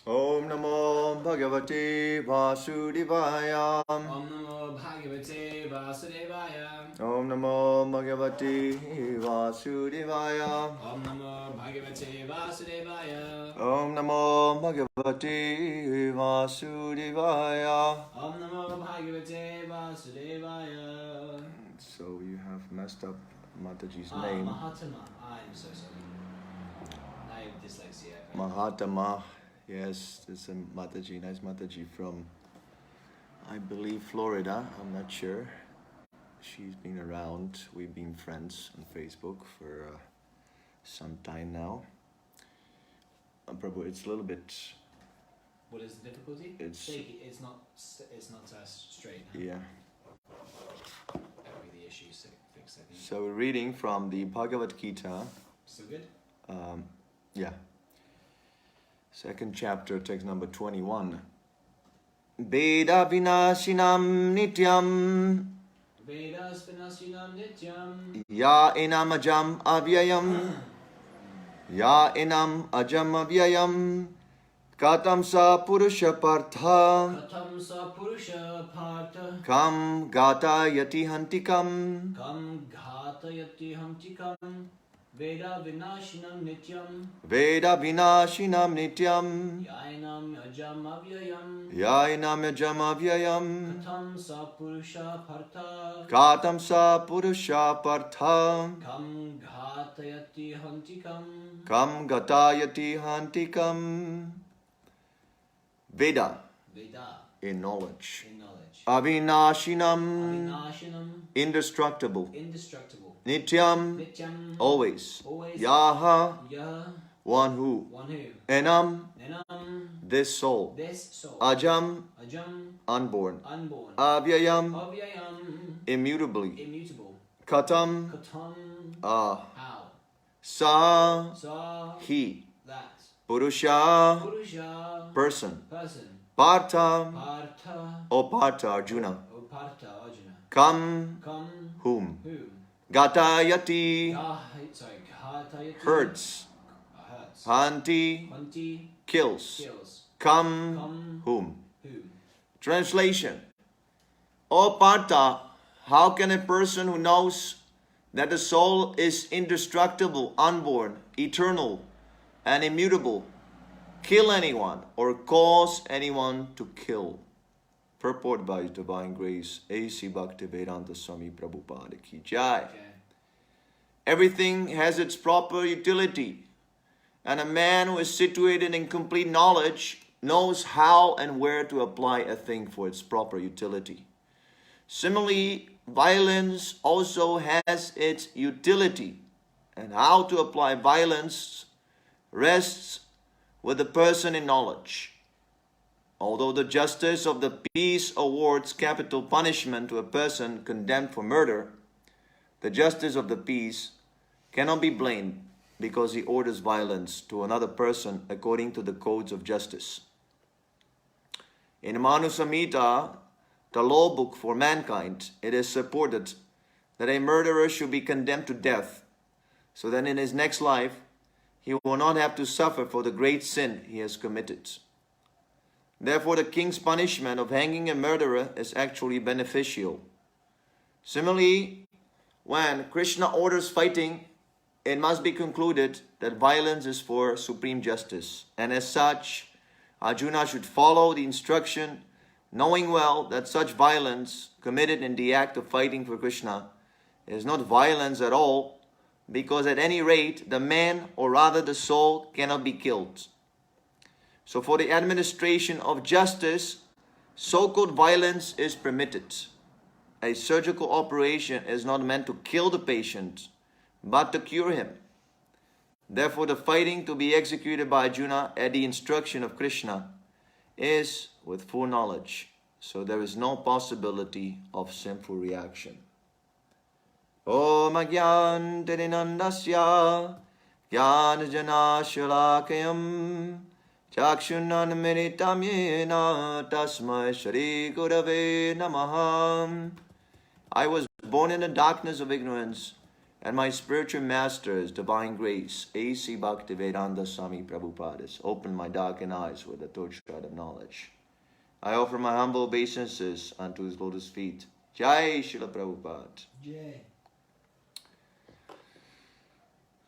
Om Namo Bhagavate Vasudevaya. Om Namo Bhagavate Vasudevaya. Om Namo Bhagavate Vasudevaya. Om Namo Bhagavate Vasudevaya. Om Namo Bhagavate Vasudevaya. Om Namo Bhagavate Vasudevaya. So you have messed up Mataji's name. Mahatma. I'm so sorry. I have dyslexia. Mahatma. Yes, this is a Mataji, nice Mataji from, I believe, Florida. I'm not sure. She's been around. We've been friends on Facebook for some time now. Prabhu, it's a little bit. What is the difficulty? It's not straight. Now. Yeah. That would be the issue. Fix, I think. So we're reading from the Bhagavad-gita. Still good? Yeah. Second chapter, text number 21. Veda vinashinam nityam. Vedas vinashinam nityam. Ya enam ajam avyayam. Ya enam ajam avyayam. Katam sa purusha partha. Katam sa purusha partha. Kam gata yati hantikam. Kam ghata yati hamtikam. Veda vinashinam nityam. Veda vinashinam nityam. Yainam ajam avyayam. Yainam ajam avyayam. Katam sa purusha partha. Katam sa purusha partha. Kam ghatayati hantikam. Kam gatayati hantikam. Veda, Veda, in knowledge. in knowledge. Avinashinam, Avinashinam, indestructible. indestructible. Nityam, Nityam, always. always. Yaha, Yah, one who. one who. Enam, Nenam, this soul. this soul. Ajam, Ajam, unborn. unborn. Avyayam, Avyayam, immutably. immutable. Katam, Katam, how. Sa, He. that. Purusha, Purusha, person. person. Partha, Partha, Partha, Arjuna. Partha, Arjuna. Kam, Come, whom. whom? Gatayati, Ghatayati. hurts. Hurts. Hanti, Hanti, kills. kills. Kam, whom. Whom? Translation. O Partha, how can a person who knows that the soul is indestructible, unborn, eternal, and immutable kill anyone or cause anyone to kill? Purport by His Divine Grace, A.C. Bhaktivedanta Swami Prabhupada ki jai. Okay. Everything has its proper utility, and a man who is situated in complete knowledge knows how and where to apply a thing for its proper utility. Similarly, violence also has its utility, and how to apply violence rests with the person in knowledge. Although the justice of the peace awards capital punishment to a person condemned for murder, the justice of the peace cannot be blamed because he orders violence to another person according to the codes of justice. In Manu Samhita, the law book for mankind, it is supported that a murderer should be condemned to death, so that in his next life he will not have to suffer for the great sin he has committed. Therefore, the king's punishment of hanging a murderer is actually beneficial. Similarly, when Krishna orders fighting, it must be concluded that violence is for supreme justice, and as such, Arjuna should follow the instruction, knowing well that such violence committed in the act of fighting for Krishna is not violence at all, because at any rate, the man, or rather the soul, cannot be killed. So for the administration of justice, so-called violence is permitted. A surgical operation is not meant to kill the patient, but to cure him. Therefore, the fighting to be executed by Arjuna at the instruction of Krishna is with full knowledge. So there is no possibility of sinful reaction. Om Agyan Tirinandasya Gyan Jana Shalakayam Chakshunan Miritam Yena Tasmai Shri Gurave Namaha. I was born in the darkness of ignorance, And my spiritual masters, divine grace, A.C. Bhaktivedanta Swami Prabhupada, has opened my darkened eyes with the torchlight of knowledge. I offer my humble obeisances unto his lotus feet. Jai Srila Prabhupada. Jai.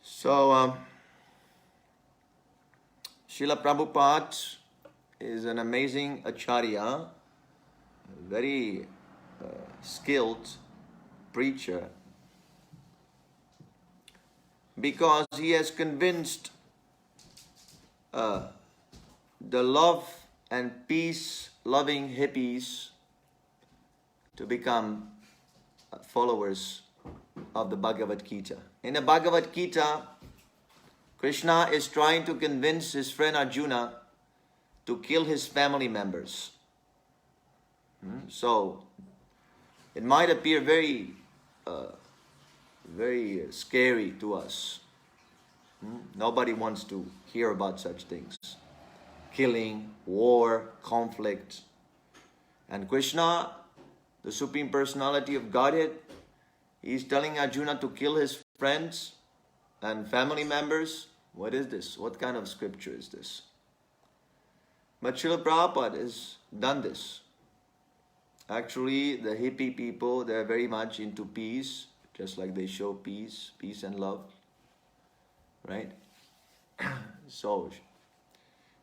So, Srila Prabhupada is an amazing acharya, very skilled preacher, because he has convinced the love and peace-loving hippies to become followers of the Bhagavad-gita. In the Bhagavad-gita, Krishna is trying to convince his friend Arjuna to kill his family members. So, it might appear very scary to us. Nobody wants to hear about such things. Killing, war, conflict. And Krishna, the Supreme Personality of Godhead, he's telling Arjuna to kill his friends and family members. What is this? What kind of scripture is this? But Srila Prabhupada has done this. Actually, the hippie people, they're very much into peace, just like they show peace and love. Right? So,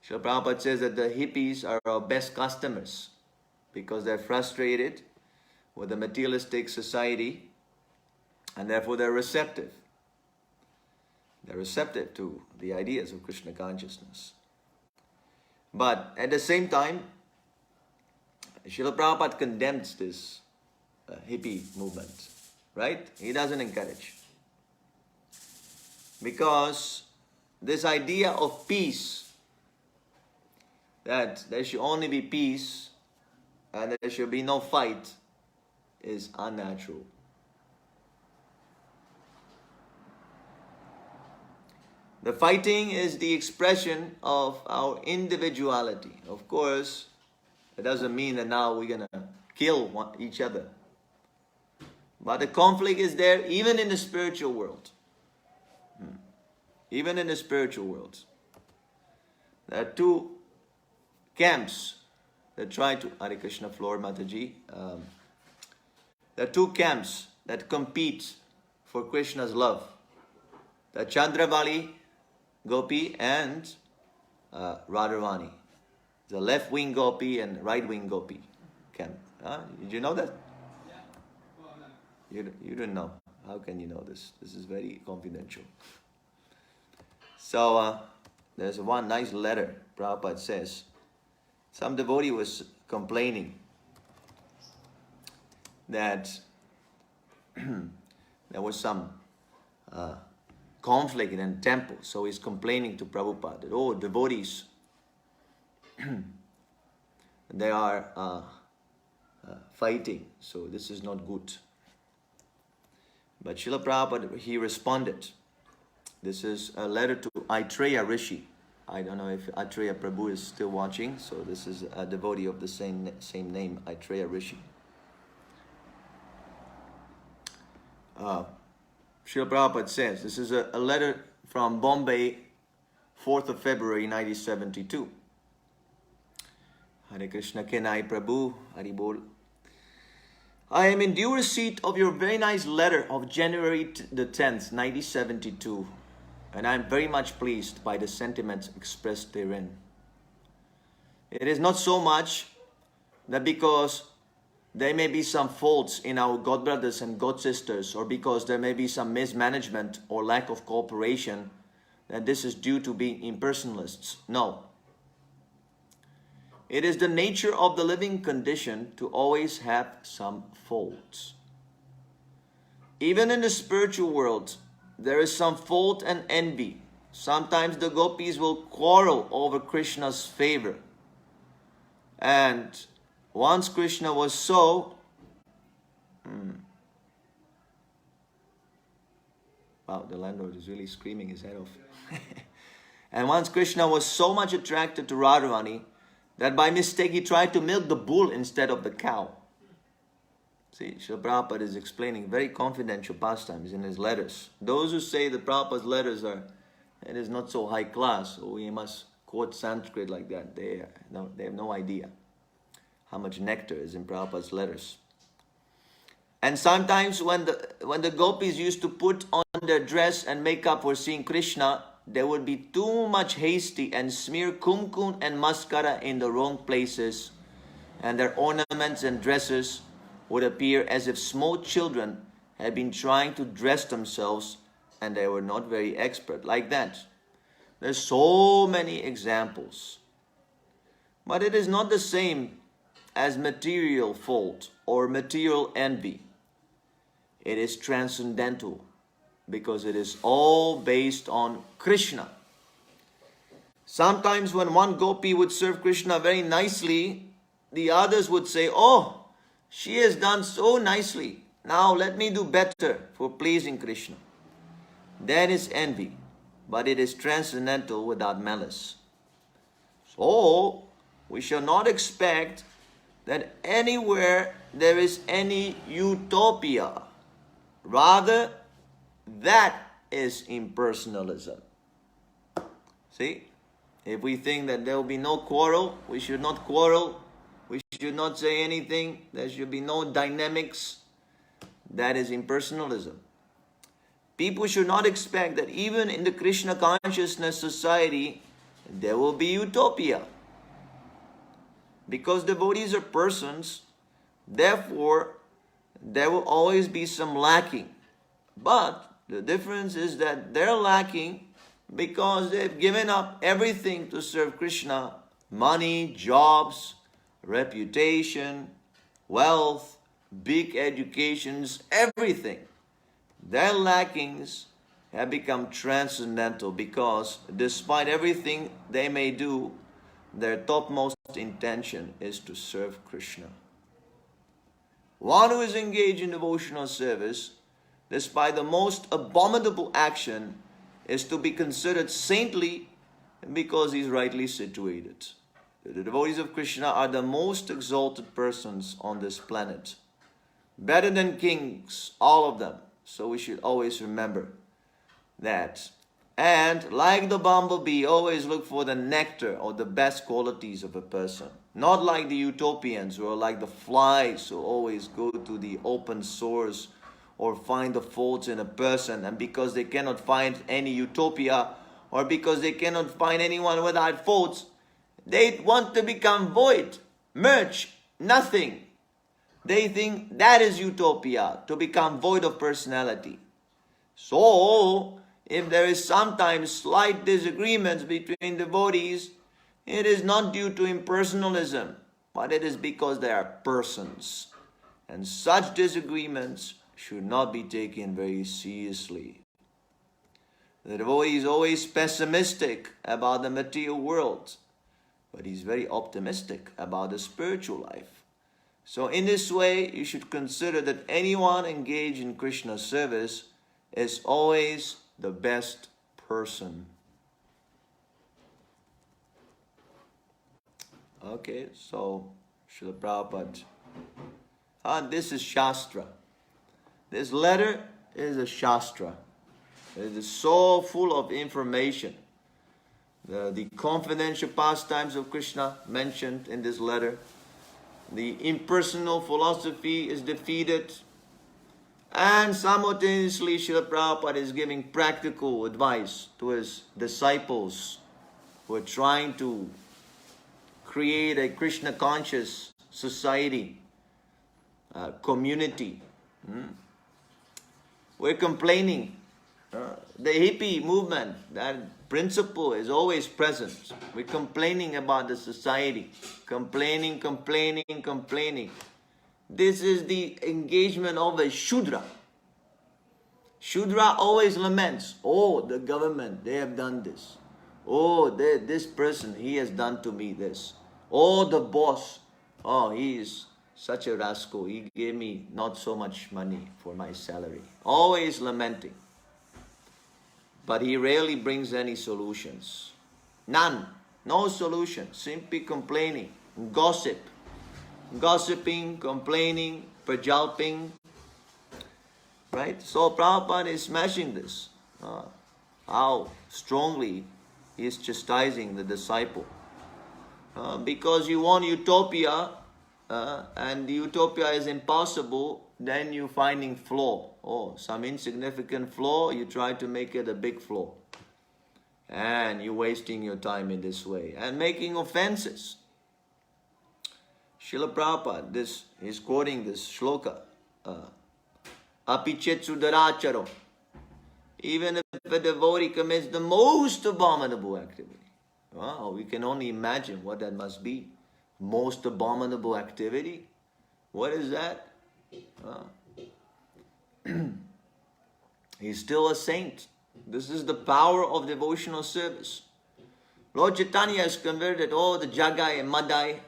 Srila Prabhupada says that the hippies are our best customers because they're frustrated with the materialistic society and therefore they're receptive. They're receptive to the ideas of Krishna consciousness. But at the same time, Srila Prabhupada condemns this hippie movement, right? He doesn't encourage. Because this idea of peace, that there should only be peace and there should be no fight, is unnatural. The fighting is the expression of our individuality. Of course, it doesn't mean that now we're going to kill each other. But the conflict is there even in the spiritual world. Even in the spiritual world. There are two camps that try to... Hare Krishna, Floor Mataji. There are two camps that compete for Krishna's love. The Chandravali Gopi and Radharani. The left-wing Gopi and right-wing Gopi camp. Did you know that? Yeah. Well, no. You didn't know. How can you know this? This is very confidential. So, there's one nice letter. Prabhupada says, some devotee was complaining that there was some conflict in a temple. So he's complaining to Prabhupada that, oh, devotees, they are fighting. So this is not good. But Srila Prabhupada, he responded. This is a letter to Aitreya Rishi. I don't know if Aitreya Prabhu is still watching. So this is a devotee of the same name, Aitreya Rishi. Srila Prabhupada says, this is a letter from Bombay, 4th of February, 1972. Hare Krishna Kenai Prabhu, Haribol. I am in due receipt of your very nice letter of January the 10th, 1972. And I am very much pleased by the sentiments expressed therein. It is not so much that because there may be some faults in our God brothers and God sisters, or because there may be some mismanagement or lack of cooperation, that this is due to being impersonalists. No. It is the nature of the living condition to always have some faults. Even in the spiritual world, there is some fault and envy. Sometimes the gopis will quarrel over Krishna's favor. And once Krishna was so... Wow, the landlord is really screaming his head off. And once Krishna was so much attracted to Radharani that by mistake he tried to milk the bull instead of the cow. See, Srila Prabhupada is explaining very confidential pastimes in his letters. Those who say the Prabhupada's letters it is not so high class, so we must quote Sanskrit like that, they have no idea how much nectar is in Prabhupada's letters. And sometimes when the gopis used to put on their dress and makeup for seeing Krishna, they would be too much hasty and smear kumkum and mascara in the wrong places, and their ornaments and dresses would appear as if small children had been trying to dress themselves and they were not very expert, like that. There's so many examples. But it is not the same as material fault or material envy. It is transcendental because it is all based on Krishna. Sometimes when one gopi would serve Krishna very nicely, the others would say, "Oh, she has done so nicely. Now let me do better for pleasing Krishna." That is envy, but it is transcendental without malice. So, we shall not expect that anywhere there is any utopia. Rather, that is impersonalism. See, if we think that there will be no quarrel, we should not quarrel. We should not say anything. There should be no dynamics. That is impersonalism. People should not expect that even in the Krishna consciousness society, there will be utopia. Because devotees are persons, therefore, there will always be some lacking. But the difference is that they're lacking because they've given up everything to serve Krishna. Money, jobs, reputation, wealth, big educations, everything. Their lackings have become transcendental because despite everything they may do, their topmost intention is to serve Krishna. One who is engaged in devotional service, despite the most abominable action, is to be considered saintly because he is rightly situated. The devotees of Krishna are the most exalted persons on this planet. Better than kings, all of them. So we should always remember that. And like the bumblebee, always look for the nectar or the best qualities of a person. Not like the utopians who are like the flies who always go to the open source or find the faults in a person. And because they cannot find any utopia or because they cannot find anyone without faults, they want to become void, merge, nothing. They think that is utopia, to become void of personality. So, if there is sometimes slight disagreements between devotees, it is not due to impersonalism, but it is because they are persons. And such disagreements should not be taken very seriously. The devotee is always pessimistic about the material world, but he's very optimistic about the spiritual life. So in this way, you should consider that anyone engaged in Krishna's service is always the best person. Okay, so Srila Prabhupada. This is Shastra. This letter is a Shastra. It is so full of information. The confidential pastimes of Krishna mentioned in this letter. The impersonal philosophy is defeated. And simultaneously, Srila Prabhupada is giving practical advice to his disciples who are trying to create a Krishna conscious society, community. We're complaining. The hippie movement, that principle is always present. We're complaining about the society. Complaining. This is the engagement of a Shudra. Shudra always laments. Oh, the government, they have done this. Oh, this person, he has done to me this. Oh, the boss, oh, he is such a rascal. He gave me not so much money for my salary. Always lamenting. But he rarely brings any solutions. None. No solution. Simply complaining. Gossip. Gossiping, complaining, prajalping, right? So Prabhupada is smashing this. How strongly he is chastising the disciple. Because you want utopia, and the utopia is impossible, then you're finding flaw. Oh, some insignificant flaw, you try to make it a big flaw. And you're wasting your time in this way. And making offenses. Srila Prabhupada, he's quoting this shloka. Apichetsu daracharo. Even if a devotee commits the most abominable activity. Wow, we can only imagine what that must be. Most abominable activity? What is that? He's still a saint. This is the power of devotional service. Lord Chaitanya has converted all the Jagai and Madai.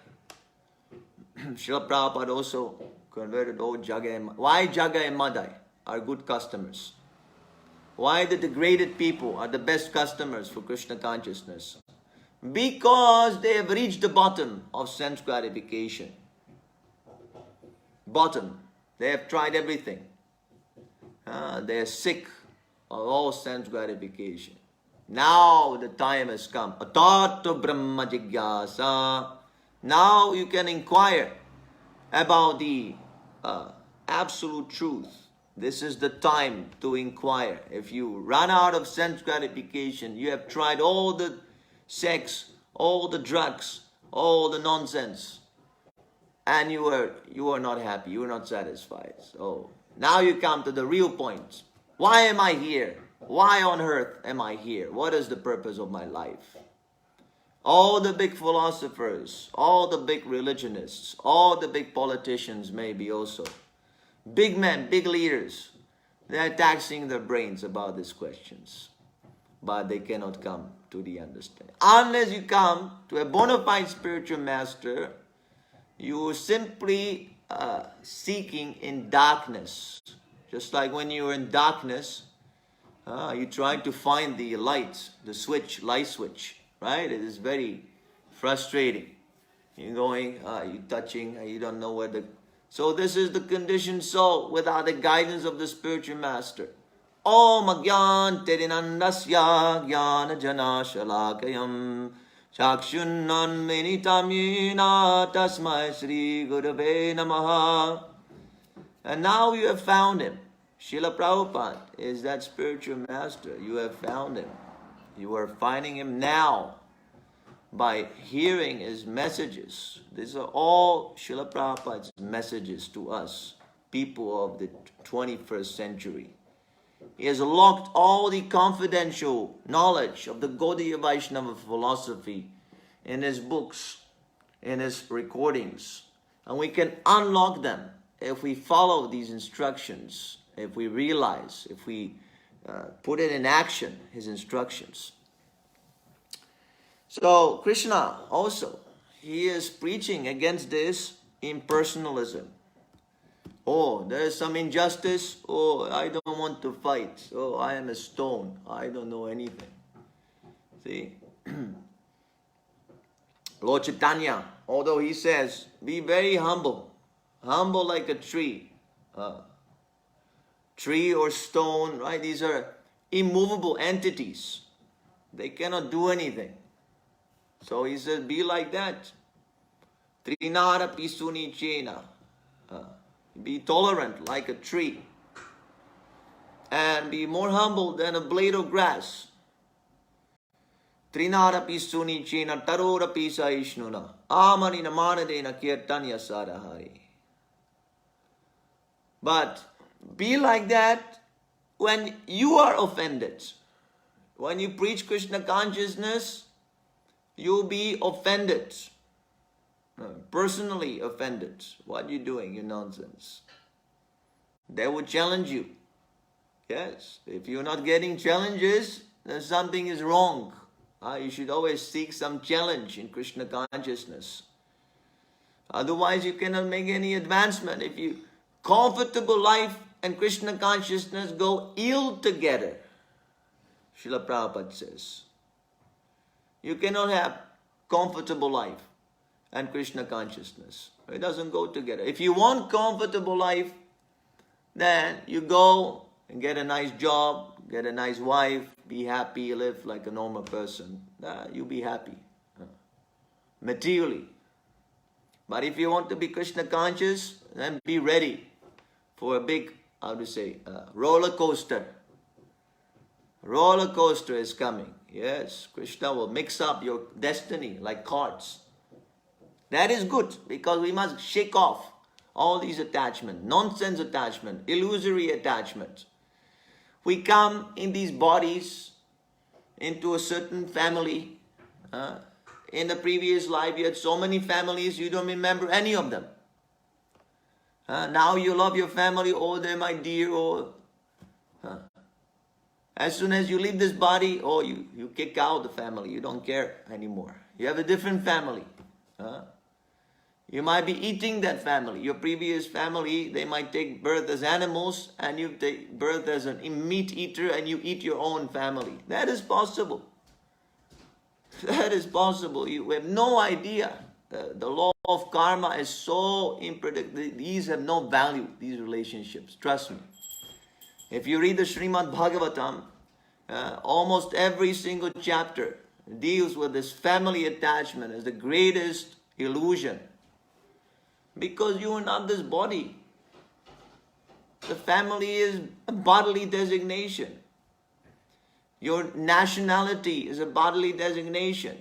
Srila Prabhupada also converted all Jagai and Madai. Why Jagai and Madai are good customers? Why the degraded people are the best customers for Krishna consciousness? Because they have reached the bottom of sense gratification. Bottom. They have tried everything. They are sick of all sense gratification. Now the time has come. Atato Brahma Jigyasa. Now you can inquire about the absolute truth. This is the time to inquire. If you run out of sense gratification, you have tried all the sex, all the drugs, all the nonsense, and you are not happy, you are not satisfied. So now you come to the real point. Why am I here? Why on earth am I here? What is the purpose of my life? All the big philosophers, all the big religionists, all the big politicians maybe also, big men, big leaders, they are taxing their brains about these questions. But they cannot come to the understanding. Unless you come to a bona fide spiritual master, you are simply seeking in darkness. Just like when you are in darkness, you try to find the light, the switch, light switch, right? It is very frustrating. You're going, you're touching, you don't know where the... So this is the conditioned soul without the guidance of the spiritual master. Om Agyan Terinandasya Gyana Jana Shalakayam Chakshunnan Minitamyena Tasmai Sri Gurave Namaha. And now you have found him. Srila Prabhupada is that spiritual master. You have found him. You are finding him now by hearing his messages. These are all Srila Prabhupada's messages to us, people of the 21st century. He has locked all the confidential knowledge of the Gaudiya Vaishnava philosophy in his books, in his recordings. And we can unlock them if we follow these instructions, if we realize, if we put it in action, his instructions. So Krishna also, he is preaching against this impersonalism. Oh, there is some injustice. Oh, I don't want to fight. Oh, I am a stone. I don't know anything. See? Lord Chaitanya, although he says, be very humble. Humble like a tree. Tree or stone, right? These are immovable entities. They cannot do anything. So he says, be like that. Trinara pisuni chena. Be tolerant like a tree. And be more humble than a blade of grass. Trinara pisuni chena tarora pisa ishnuna. Amani namanadena kirtanya sarahari. But be like that when you are offended. When you preach Krishna consciousness, you'll be offended. Personally offended. What are you doing? You nonsense. They will challenge you. Yes. If you're not getting challenges, then something is wrong. You should always seek some challenge in Krishna consciousness. Otherwise, you cannot make any advancement. If you comfortable life and Krishna consciousness go ill together, Srila Prabhupada says. You cannot have comfortable life and Krishna consciousness. It doesn't go together. If you want comfortable life, then you go and get a nice job, get a nice wife, be happy, live like a normal person. You'll be happy. Materially. But if you want to be Krishna conscious, then be ready for a big, roller coaster. Roller coaster is coming. Yes, Krishna will mix up your destiny like cards. That is good, because we must shake off all these attachments, nonsense attachment, illusory attachment. We come in these bodies into a certain family. In the previous life, you had so many families, you don't remember any of them. Now you love your family, oh, they're my dear, oh. As soon as you leave this body, you kick out the family, you don't care anymore. You have a different family. You might be eating that family. Your previous family, they might take birth as animals, and you take birth as a meat eater, and you eat your own family. That is possible. That is possible. You have no idea. The law of karma is so unpredictable. These have no value, these relationships. Trust me. If you read the Srimad Bhagavatam, almost every single chapter deals with this family attachment as the greatest illusion. Because you are not this body. The family is a bodily designation. Your nationality is a bodily designation.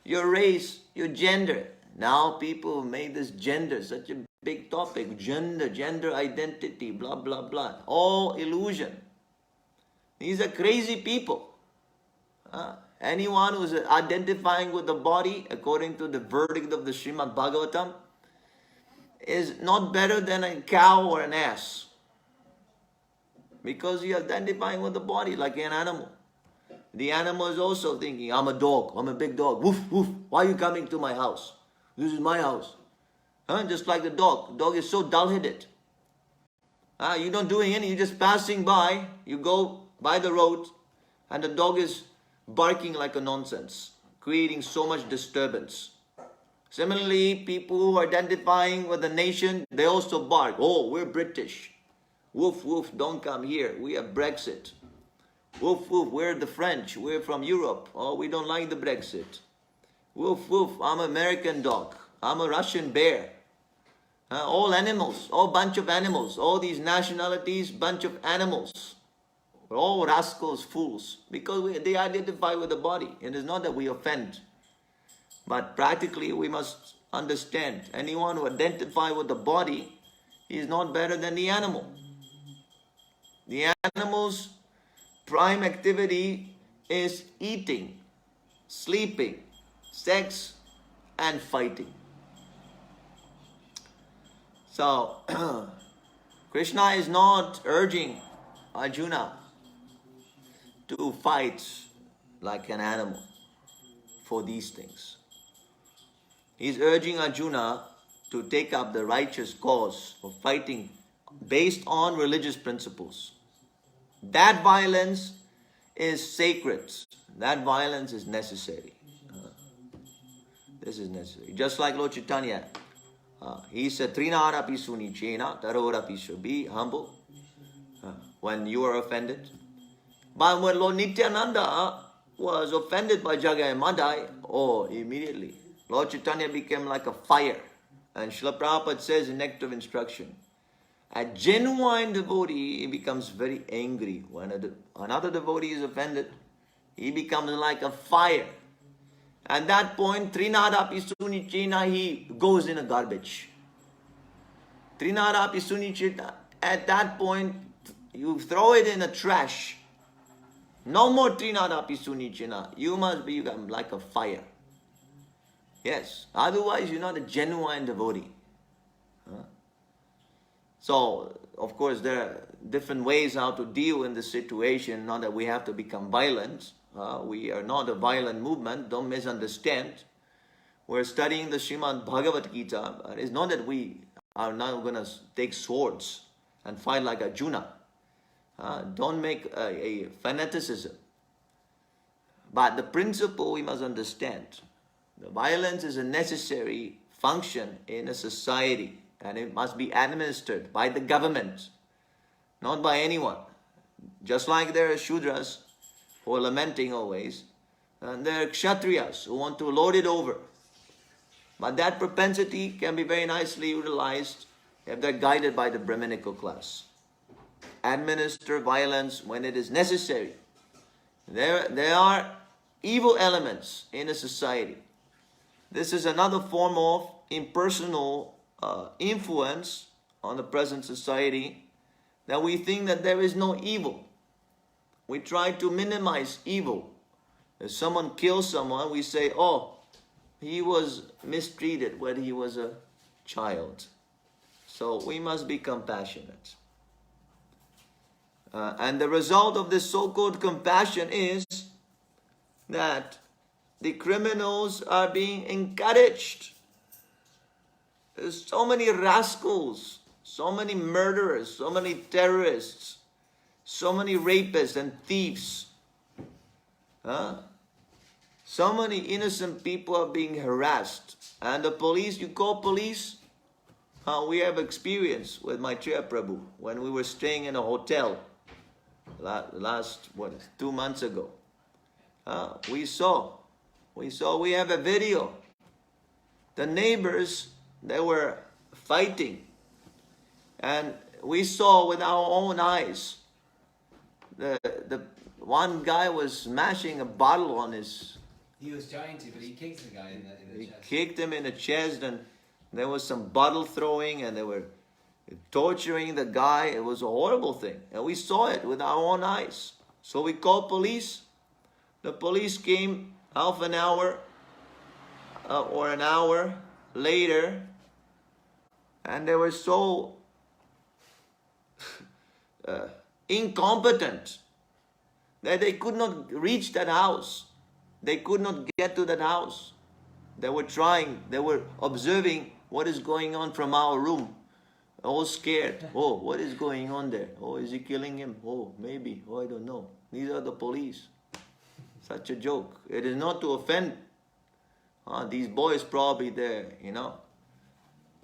Your race, your gender. Now people made this gender such a big topic. Gender identity, blah, blah, blah. All illusion. These are crazy people. Anyone who is identifying with the body, according to the verdict of the Srimad Bhagavatam, is not better than a cow or an ass. Because you're identifying with the body like an animal. The animal is also thinking, I'm a dog, I'm a big dog. Woof, woof, why are you coming to my house? This is my house. Just like the dog. The dog is so dull-headed. You don't do anything, you're just passing by. You go by the road and the dog is barking like a nonsense, creating so much disturbance. Similarly, people who are identifying with the nation, they also bark. Oh, we're British. Woof, woof, don't come here. We have Brexit. Woof, woof, we're the French. We're from Europe. Oh, we don't like the Brexit. Woof, woof, I'm an American dog. I'm a Russian bear. All animals, all bunch of animals. All these nationalities, bunch of animals. We're all rascals, fools. Because they identify with the body. And it's not that we offend. But practically we must understand, anyone who identifies with the body is not better than the animal. The animal's prime activity is eating, sleeping, sex, and fighting. So, Krishna is not urging Arjuna to fight like an animal for these things. He's urging Arjuna to take up the righteous cause of fighting based on religious principles. That violence is sacred. That violence is necessary. This is necessary. Just like Lord Chaitanya, he said, Trinarapi sunichena, tarorapi should be humble when you are offended. But when Lord Nityananda was offended by Jagai and Madai, immediately Lord Chaitanya became like a fire. And Srila Prabhupada says in Nectar of Instruction, a genuine devotee becomes very angry. When another devotee is offended, he becomes like a fire. At that point, Trinadapi Sunichena, he goes in a garbage. Trinadapi Sunichena, at that point, you throw it in the trash. No more Trinadapi Sunichena. You must become like a fire. Yes, otherwise you're not a genuine devotee. So, of course, there are different ways how to deal in this situation. Not that we have to become violent. We are not a violent movement. Don't misunderstand. We're studying the Srimad Bhagavad-gita. It's not that we are now going to take swords and fight like Arjuna. Don't make a fanaticism. But the principle we must understand. The violence is a necessary function in a society, and it must be administered by the government, not by anyone. Just like there are Shudras who are lamenting always, and there are Kshatriyas who want to lord it over. But that propensity can be very nicely utilized if they're guided by the Brahminical class. Administer violence when it is necessary. There are evil elements in a society. This is another form of impersonal influence on the present society, that we think that there is no evil. We try to minimize evil. If someone kills someone, we say, oh, he was mistreated when he was a child. So we must be compassionate. And the result of this so-called compassion is that the criminals are being encouraged. There's so many rascals, so many murderers, so many terrorists, so many rapists and thieves. So many innocent people are being harassed. And the police, you call police? We have experience with my Srila Prabhu when we were staying in a hotel last 2 months ago. We have a video. The neighbors, they were fighting. And we saw with our own eyes, the one guy was smashing a bottle on his... He was trying to, but he kicked the guy in the chest. He kicked him in the chest, and there was some bottle throwing, and they were torturing the guy. It was a horrible thing. And we saw it with our own eyes. So we called police. The police came half an hour or an hour later, and they were so incompetent that they could not reach that house. They could not get to that house. They were trying, they were observing what is going on from our room. All scared. Oh, what is going on there? Oh, is he killing him? Oh, maybe. Oh, I don't know. These are the police. Such a joke. It is not to offend. These boys probably they're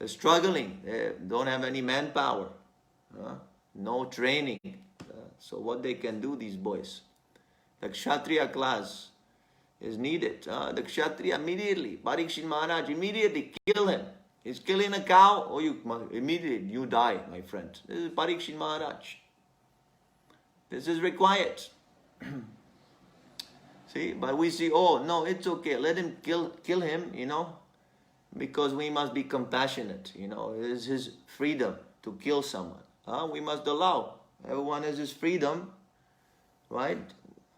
struggling. They don't have any manpower. No training. So what they can do, these boys? The Kshatriya class is needed. The Kshatriya immediately, Parikshit Maharaj immediately kill him. He's killing a cow, immediately you die, my friend. This is Parikshit Maharaj. This is required. See, but we see, oh no, it's okay. Let him kill him, because we must be compassionate. It is his freedom to kill someone. We must allow. Everyone has his freedom, right?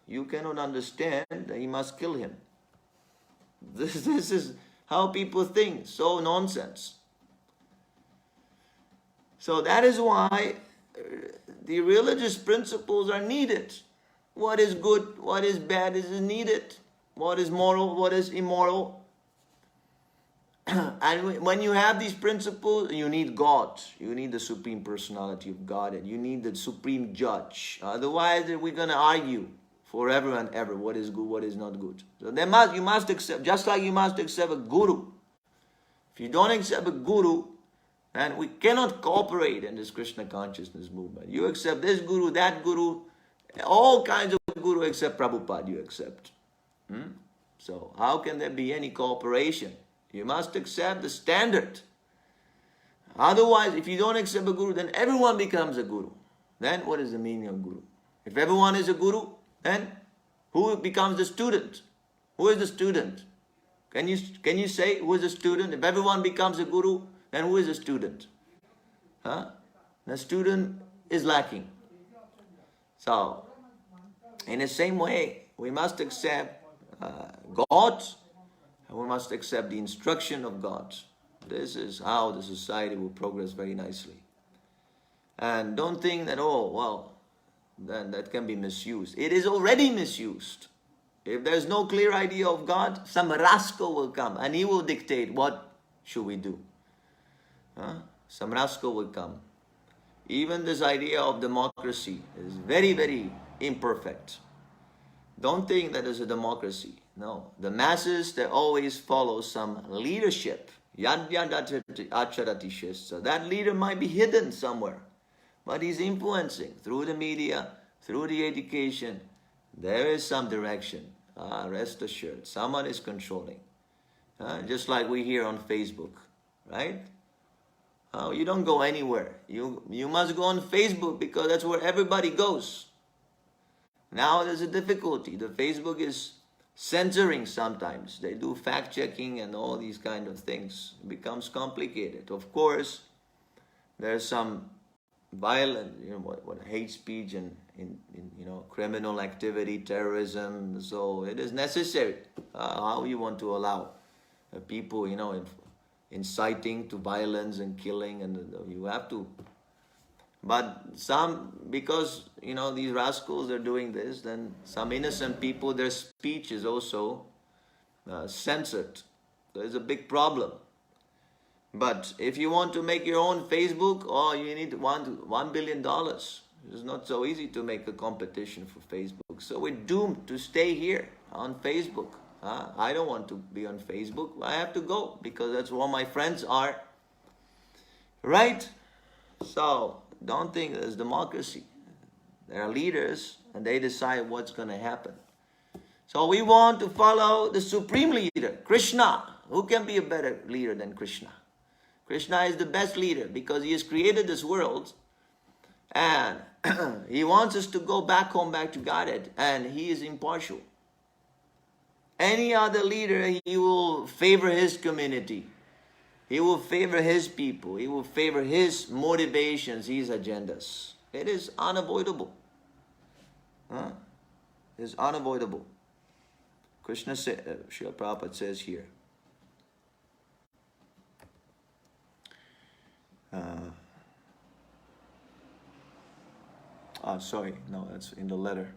You cannot understand that he must kill him. This is how people think. So nonsense. So that is why the religious principles are needed. What is good, what is bad is needed. What is moral, what is immoral. And when you have these principles, you need God. You need the Supreme Personality of God, and you need the Supreme Judge. Otherwise, we're going to argue forever and ever what is good, what is not good. So you must accept, just like you must accept a guru. If you don't accept a guru, then we cannot cooperate in this Krishna consciousness movement. You accept this guru, that guru, all kinds of guru except Prabhupada you accept. So how can there be any cooperation? You must accept the standard. Otherwise, if you don't accept a guru, then everyone becomes a guru. Then what is the meaning of guru? If everyone is a guru, then who becomes the student? Who is the student? Can you say who is the student? If everyone becomes a guru, then who is the student? The student is lacking. So, in the same way, we must accept God, and we must accept the instruction of God. This is how the society will progress very nicely. And don't think that, then that can be misused. It is already misused. If there's no clear idea of God, some rascal will come and he will dictate what should we do. Some rascal will come. Even this idea of democracy is very, very imperfect. Don't think that is a democracy. No, the masses, they always follow some leadership. Yad yad acharati shestra. That leader might be hidden somewhere, but he's influencing through the media, through the education. There is some direction. Rest assured, someone is controlling. Just like we hear on Facebook, right? You don't go anywhere. You must go on Facebook because that's where everybody goes. Now there's a difficulty. The Facebook is censoring sometimes. They do fact-checking and all these kind of things. It becomes complicated. Of course, there's some violent, what hate speech and criminal activity, terrorism. So it is necessary. How you want to allow people, inciting to violence and killing, and you have to. But some, because these rascals are doing this, then some innocent people, their speech is also censored. There's a big problem. But if you want to make your own Facebook, you need $1 billion. It's not so easy to make a competition for Facebook. So we're doomed to stay here on Facebook. I don't want to be on Facebook. I have to go because that's where my friends are. Right? So don't think there's democracy. There are leaders and they decide what's going to happen. So we want to follow the supreme leader, Krishna. Who can be a better leader than Krishna? Krishna is the best leader because he has created this world and he wants us to go back home, back to Godhead, and he is impartial. Any other leader, he will favor his community. He will favor his people. He will favor his motivations, his agendas. It is unavoidable. It is unavoidable. Krishna said, Srila Prabhupada says here, sorry, no, that's in the letter.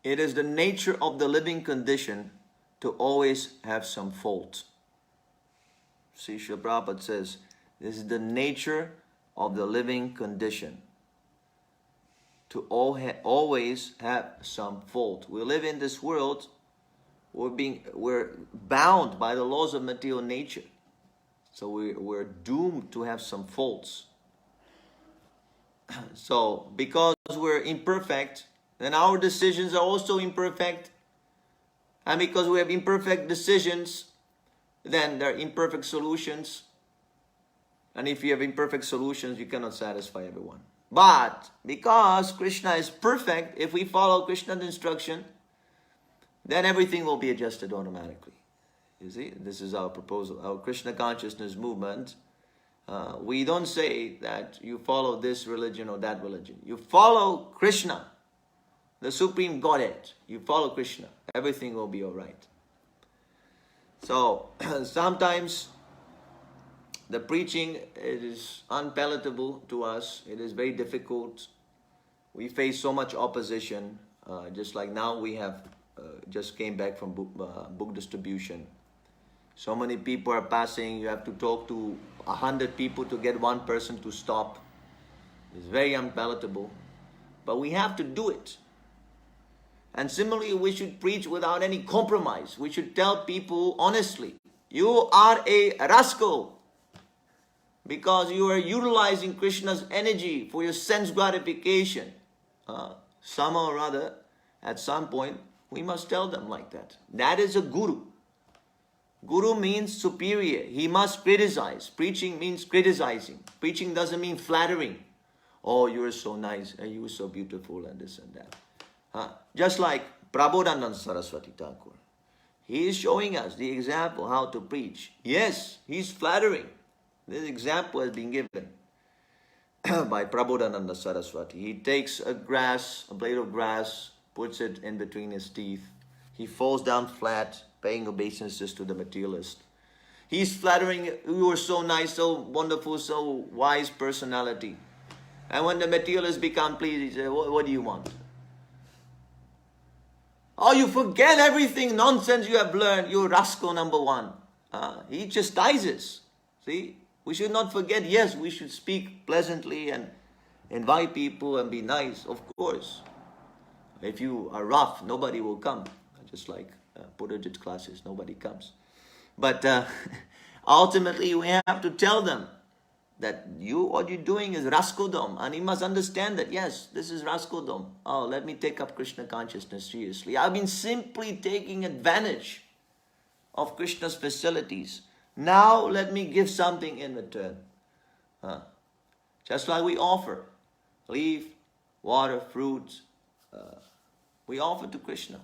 It is the nature of the living condition to always have some fault. See, Srila Prabhupada says, this is the nature of the living condition to always have some fault. We live in this world, we're bound by the laws of material nature. So we're doomed to have some faults. So because we're imperfect, then our decisions are also imperfect. And because we have imperfect decisions, then there are imperfect solutions. And if you have imperfect solutions, you cannot satisfy everyone. But because Krishna is perfect, if we follow Krishna's instruction, then everything will be adjusted automatically. You see, this is our proposal, our Krishna consciousness movement. We don't say that you follow this religion or that religion. You follow Krishna, the Supreme Godhead. You follow Krishna. Everything will be all right. So, sometimes the preaching is unpalatable to us. It is very difficult. We face so much opposition. Just like now we have just came back from book distribution. So many people are passing. You have to talk to 100 people to get one person to stop. It's very unpalatable. But we have to do it. And similarly, we should preach without any compromise. We should tell people honestly, you are a rascal because you are utilizing Krishna's energy for your sense gratification. Somehow or other, at some point, we must tell them like that. That is a guru. Guru means superior. He must criticize. Preaching means criticizing. Preaching doesn't mean flattering. Oh, you are so nice and you are so beautiful and this and that. Just like Prabodhananda Saraswati Thakur. He is showing us the example how to preach. Yes, he's flattering. This example has been given by Prabodhananda Saraswati. He takes a blade of grass, puts it in between his teeth. He falls down flat, paying obeisances to the materialist. He's flattering, you are so nice, so wonderful, so wise personality. And when the materialist become pleased, he says, what do you want? Oh, you forget everything nonsense you have learned. You're rascal number one. He chastises. See, we should not forget. Yes, we should speak pleasantly and invite people and be nice, of course. If you are rough, nobody will come. Just like Purujit classes, nobody comes. But ultimately, we have to tell them that what you're doing is rascaldom. And he must understand that, yes, this is rascaldom. Oh, let me take up Krishna consciousness seriously. I've been simply taking advantage of Krishna's facilities. Now let me give something in return. Just like we offer leaf, water, fruits, we offer to Krishna.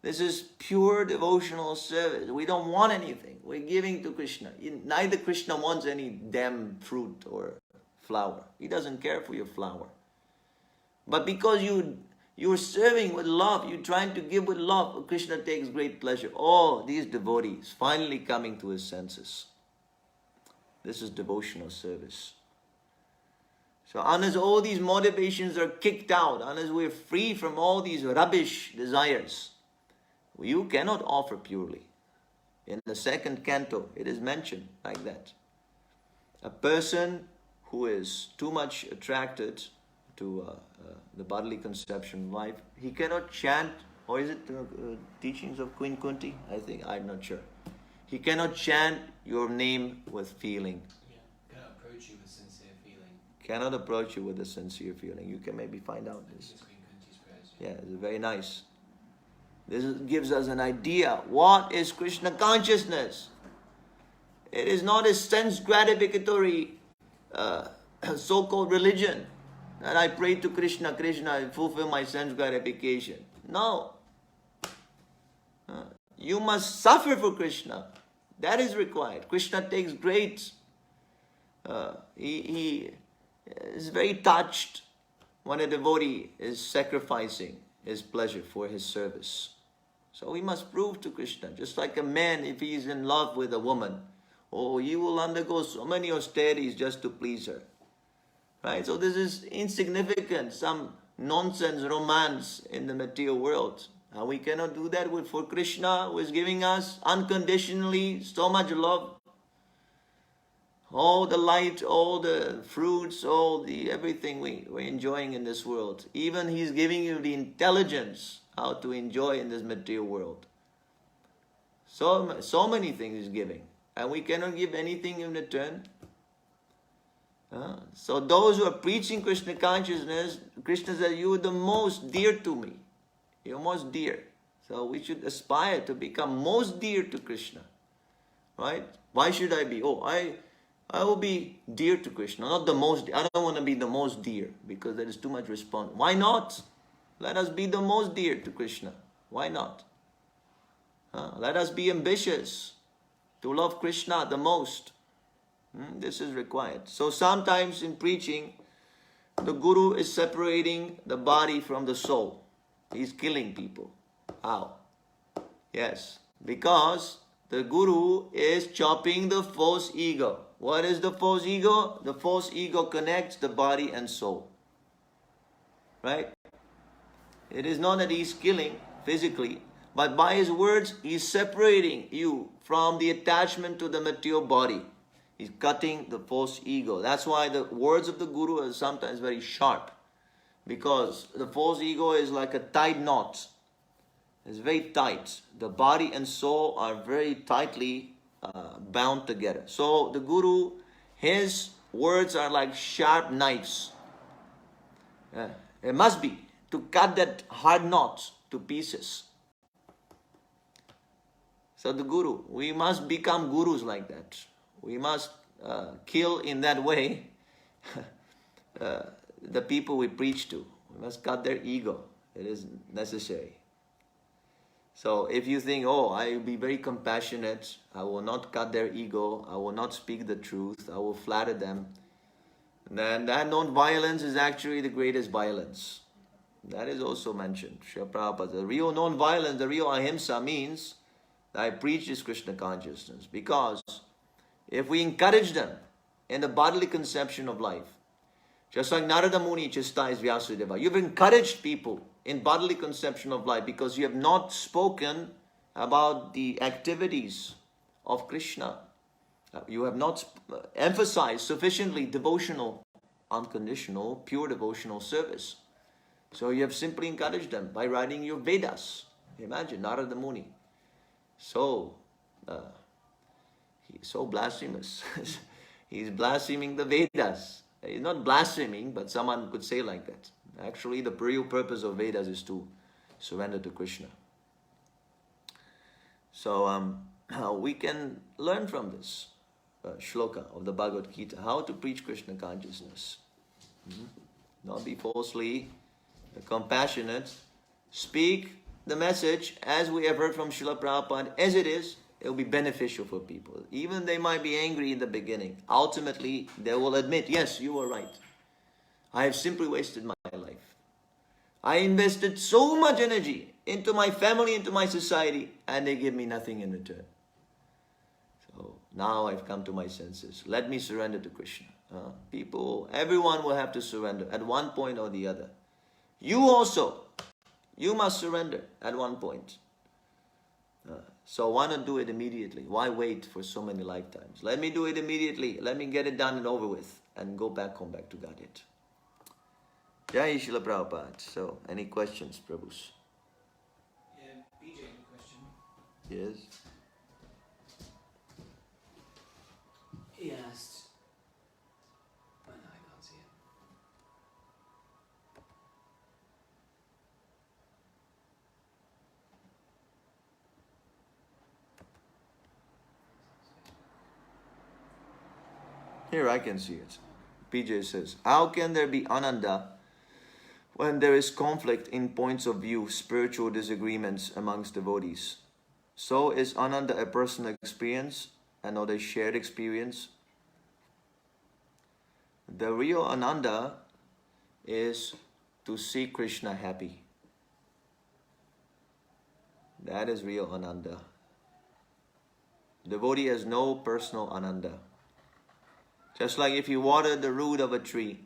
This is pure devotional service. We don't want anything. We're giving to Krishna. Neither Krishna wants any damn fruit or flower. He doesn't care for your flower. But because you're serving with love, you're trying to give with love, Krishna takes great pleasure. Oh, these devotees finally coming to his senses. This is devotional service. So unless all these motivations are kicked out, unless we're free from all these rubbish desires, you cannot offer purely. In the second canto, it is mentioned like that. A person who is too much attracted to the bodily conception of life, he cannot chant, or is it teachings of Queen Kunti? I'm not sure. He cannot chant your name with feeling. Yeah, cannot approach you with sincere feeling. Cannot approach you with a sincere feeling. You can maybe find out this. Queen Kunti's prayers. Yeah, it's very nice. This gives us an idea. What is Krishna consciousness? It is not a sense gratificatory so-called religion that I pray to Krishna, Krishna, fulfill my sense gratification. No. You must suffer for Krishna. That is required. Krishna takes great. He is very touched when a devotee is sacrificing his pleasure for his service. So we must prove to Krishna, just like a man, if he is in love with a woman, he will undergo so many austerities just to please her. Right? So this is insignificant, some nonsense romance in the material world. And we cannot do that for Krishna, who is giving us unconditionally so much love. All the light, all the fruits, everything we're enjoying in this world. Even he's giving you the intelligence how to enjoy in this material world. So many things he's giving. And we cannot give anything in return. So those who are preaching Krishna consciousness, Krishna says, you are the most dear to me. You're most dear. So we should aspire to become most dear to Krishna. Right? Why should I be? I will be dear to Krishna, not the most. I don't want to be the most dear because there is too much response. Why not? Let us be the most dear to Krishna. Why not? Let us be ambitious to love Krishna the most. This is required. So sometimes in preaching, the Guru is separating the body from the soul. He's killing people. How? Yes, because the Guru is chopping the false ego. What is the false ego? The false ego connects the body and soul. Right? It is not that he's killing physically, but by his words, he's separating you from the attachment to the material body. He's cutting the false ego. That's why the words of the Guru are sometimes very sharp, because the false ego is like a tight knot. It's very tight. The body and soul are very tightly bound together. So the Guru, his words are like sharp knives. It must be to cut that hard knot to pieces. So the Guru, we must become Gurus like that. We must kill in that way the people we preach to. We must cut their ego. It is necessary. So if you think, I will be very compassionate, I will not cut their ego, I will not speak the truth, I will flatter them, then that non-violence is actually the greatest violence. That is also mentioned. Srila Prabhupada, the real non-violence, the real ahimsa means that I preach this Krishna consciousness. Because if we encourage them in the bodily conception of life, Just like Narada Muni chastised Vyasadeva. You've encouraged people in bodily conception of life because you have not spoken about the activities of Krishna. You have not emphasized sufficiently devotional, unconditional, pure devotional service. So you have simply encouraged them by writing your Vedas. Imagine, Narada Muni. So, he's so blasphemous. He's blaspheming the Vedas. He's not blaspheming, but someone could say like that. Actually, the real purpose of Vedas is to surrender to Krishna. So, we can learn from this shloka of the Bhagavad-gita, how to preach Krishna consciousness. Not be falsely compassionate. Speak the message as we have heard from Srila Prabhupada, as it is. It will be beneficial for people. Even they might be angry in the beginning. Ultimately, they will admit, yes, you were right. I have simply wasted my life. I invested so much energy into my family, into my society, and they give me nothing in return. So now I've come to my senses. Let me surrender to Krishna. People, everyone will have to surrender at one point or the other. You also, you must surrender at one point. So why not do it immediately? Why wait for so many lifetimes? Let me do it immediately. Let me get it done and over with and go back home, back to Godhead. Jai Srila Prabhupada. So, any questions, Prabhus? Yeah, BJ, question. Yes. He asked. Oh, no, I can't see it. Here I can see it. PJ says, how can there be Ananda when there is conflict in points of view, spiritual disagreements amongst devotees? So is Ananda a personal experience and not a shared experience? The real Ananda is to see Krishna happy. That is real Ananda. Devotee has no personal Ananda. Just like if you water the root of a tree,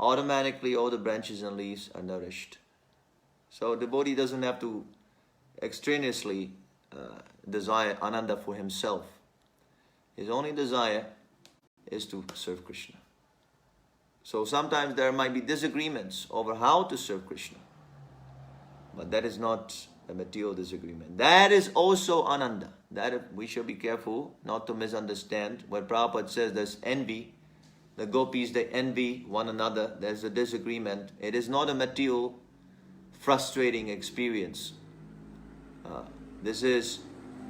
automatically all the branches and leaves are nourished. So devotee doesn't have to extraneously desire Ananda for himself. His only desire is to serve Krishna. So sometimes there might be disagreements over how to serve Krishna. But that is not a material disagreement. That is also Ananda. That we should be careful not to misunderstand. When Prabhupada says there's envy, the gopis, they envy one another, there's a disagreement. It is not a material, frustrating experience. This is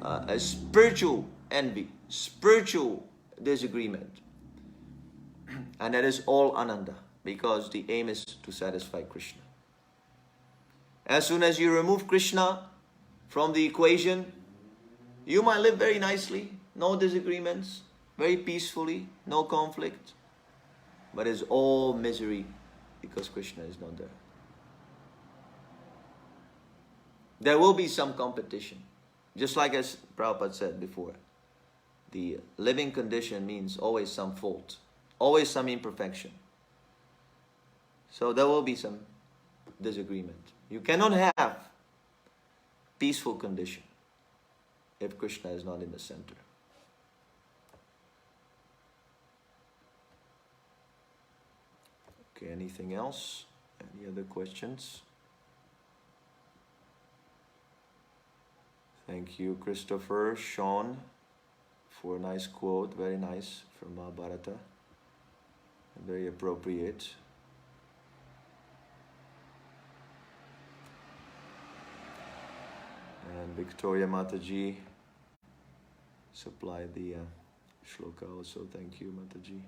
a spiritual envy, spiritual disagreement. And that is all Ananda, because the aim is to satisfy Krishna. As soon as you remove Krishna from the equation, you might live very nicely, no disagreements, very peacefully, no conflict. But it's all misery because Krishna is not there. There will be some competition. Just like as Prabhupada said before, the living condition means always some fault, always some imperfection. So there will be some disagreement. You cannot have peaceful condition if Krishna is not in the center. Okay, anything else? Any other questions? Thank you, Christopher, Sean, for a nice quote, very nice, from Mahabharata. Very appropriate. And Victoria Mataji supplied the shloka also. Thank you, Mataji.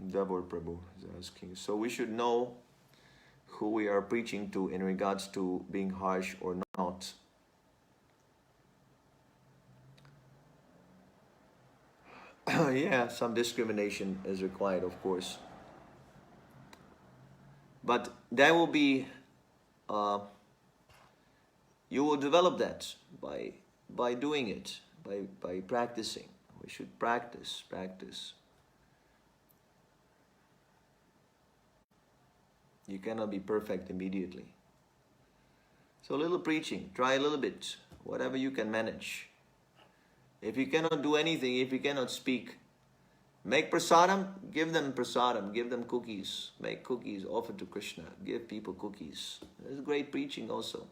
Devor Prabhu is asking. So we should know who we are preaching to in regards to being harsh or not. Yeah, some discrimination is required, of course. But that will be, you will develop that by doing it, by practicing. We should practice. You cannot be perfect immediately. So a little preaching, try a little bit, whatever you can manage. If you cannot do anything, if you cannot speak, make prasadam, give them prasadam, give them cookies. Make cookies, offer to Krishna, give people cookies. That's great preaching also.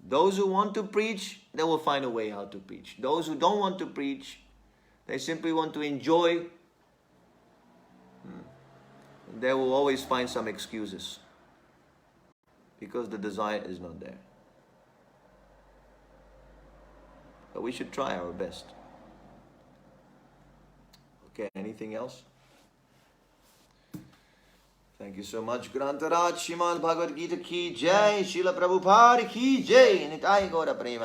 Those who want to preach, they will find a way how to preach. Those who don't want to preach, they simply want to enjoy, they will always find some excuses because the desire is not there. But we should try our best. Okay, anything else? Thank you so much. Grantaraj Shrimad Bhagavad-gita ki jai, Srila Prabhupada ki jai, Nitai Gaura Prema.